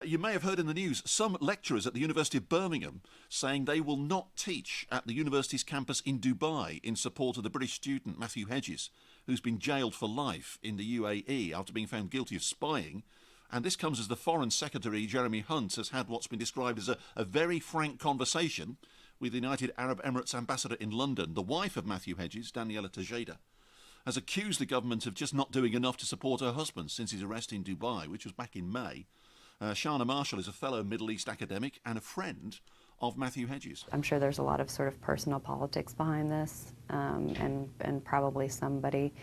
You may have heard in the news some lecturers at the University of Birmingham saying they will not teach at the university's campus in Dubai in support of the British student Matthew Hedges, who's been jailed for life in the UAE after being found guilty of spying. And this comes as the Foreign Secretary, Jeremy Hunt, has had what's been described as a very frank conversation with the United Arab Emirates ambassador in London. The wife of Matthew Hedges, Daniela Tejeda, has accused the government of just not doing enough to support her husband since his arrest in Dubai, which was back in May. Shana Marshall is a fellow Middle East academic and a friend of Matthew Hedges. I'm sure there's a lot of sort of personal politics behind this, and probably somebody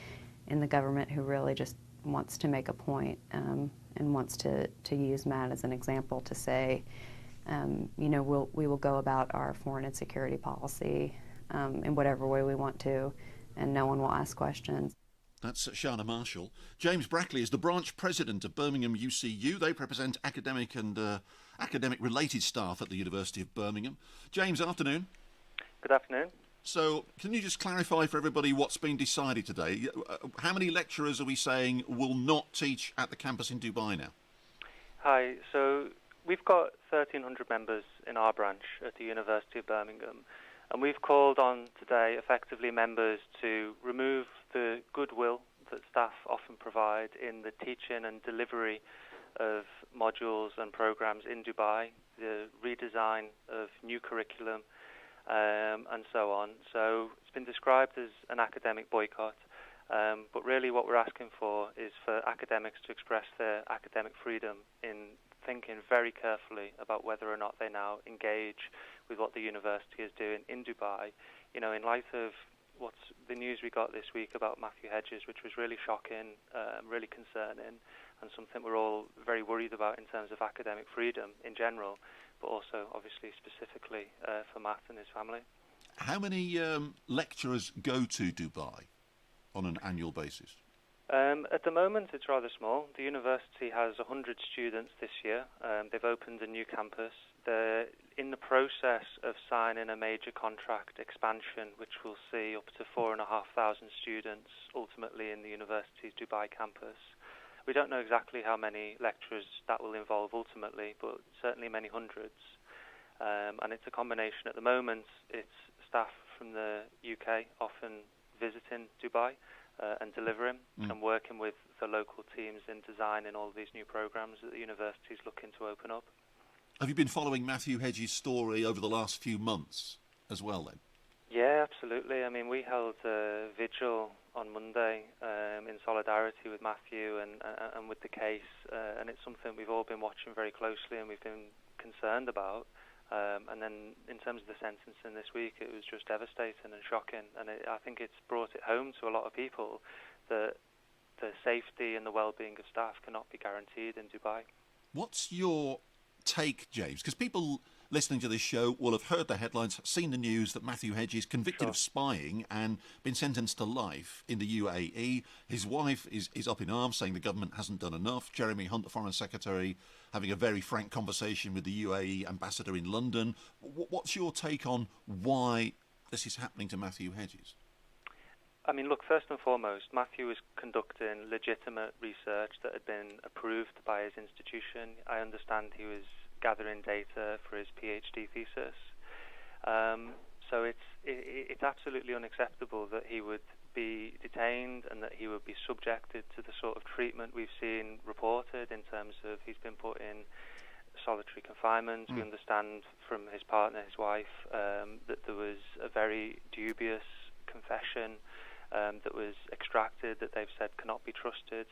in the government who really just wants to make a point, and wants to use Matt as an example to say, we will go about our foreign and security policy in whatever way we want to, and no one will ask questions. That's Shana Marshall. James Brackley is the branch president of Birmingham UCU. They represent academic and academic-related staff at the University of Birmingham. James, afternoon. Good afternoon. So, can you just clarify for everybody what's been decided today? How many lecturers are we saying will not teach at the campus in Dubai now? Hi. So, we've got 1,300 members in our branch at the University of Birmingham. And we've called on today, effectively, members to remove the goodwill that staff often provide in the teaching and delivery of modules and programs in Dubai, the redesign of new curriculum, and so on. So it's been described as an academic boycott, but really what we're asking for is for academics to express their academic freedom in thinking very carefully about whether or not they now engage with what the university is doing in Dubai. In light of what's the news we got this week about Matthew Hedges, which was really shocking, really concerning, and something we're all very worried about in terms of academic freedom in general, but also obviously specifically for Matt and his family. How many lecturers go to Dubai on an annual basis? At the moment, it's rather small. The university has 100 students this year. They've opened a new campus. They're in the process of signing a major contract expansion, which will see up to 4,500 students ultimately in the university's Dubai campus. We don't know exactly how many lecturers that will involve ultimately, but certainly many hundreds. And it's a combination at the moment. It's staff from the UK often visiting Dubai and delivering and working with the local teams in designing all of these new programs that the university is looking to open up. Have you been following Matthew Hedges' story over the last few months as well then? Yeah, absolutely. I mean, we held a vigil on Monday in solidarity with Matthew and with the case, and it's something we've all been watching very closely and we've been concerned about. And then in terms of the sentencing this week, it was just devastating and shocking. And I think it's brought it home to a lot of people that the safety and the well-being of staff cannot be guaranteed in Dubai. What's your take, James? Because people listening to this show will have heard the headlines, seen the news that Matthew Hedges convicted of spying and been sentenced to life in the UAE. His wife is up in arms saying the government hasn't done enough. Jeremy Hunt, the Foreign Secretary, having a very frank conversation with the UAE ambassador in London. What's your take on why this is happening to Matthew Hedges? I mean, look, first and foremost, Matthew was conducting legitimate research that had been approved by his institution. I understand he was gathering data for his PhD thesis. So it's absolutely unacceptable that he would be detained and that he would be subjected to the sort of treatment we've seen reported in terms of he's been put in solitary confinement. We understand from his partner, his wife, that there was a very dubious confession that was extracted that they've said cannot be trusted.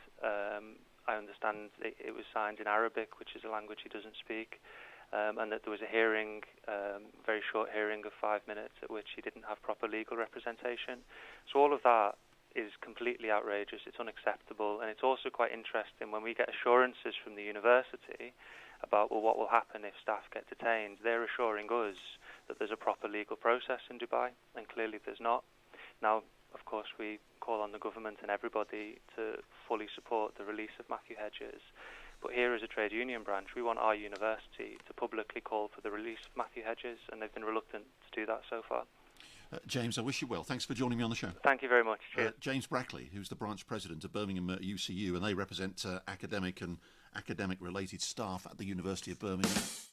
I understand it was signed in Arabic, which is a language he doesn't speak, and that there was a hearing, very short hearing of 5 minutes at which he didn't have proper legal representation. So all of that is completely outrageous, it's unacceptable, and it's also quite interesting when we get assurances from the university about, well, what will happen if staff get detained. They're assuring us that there's a proper legal process in Dubai, and clearly there's not. Now, of course, we call on the government and everybody to fully support the release of Matthew Hedges. But here as a trade union branch, we want our university to publicly call for the release of Matthew Hedges, and they've been reluctant to do that so far. James, I wish you well. Thanks for joining me on the show. Thank you very much. Cheers. James Brackley, who's the branch president of Birmingham UCU, and they represent academic and academic-related staff at the University of Birmingham.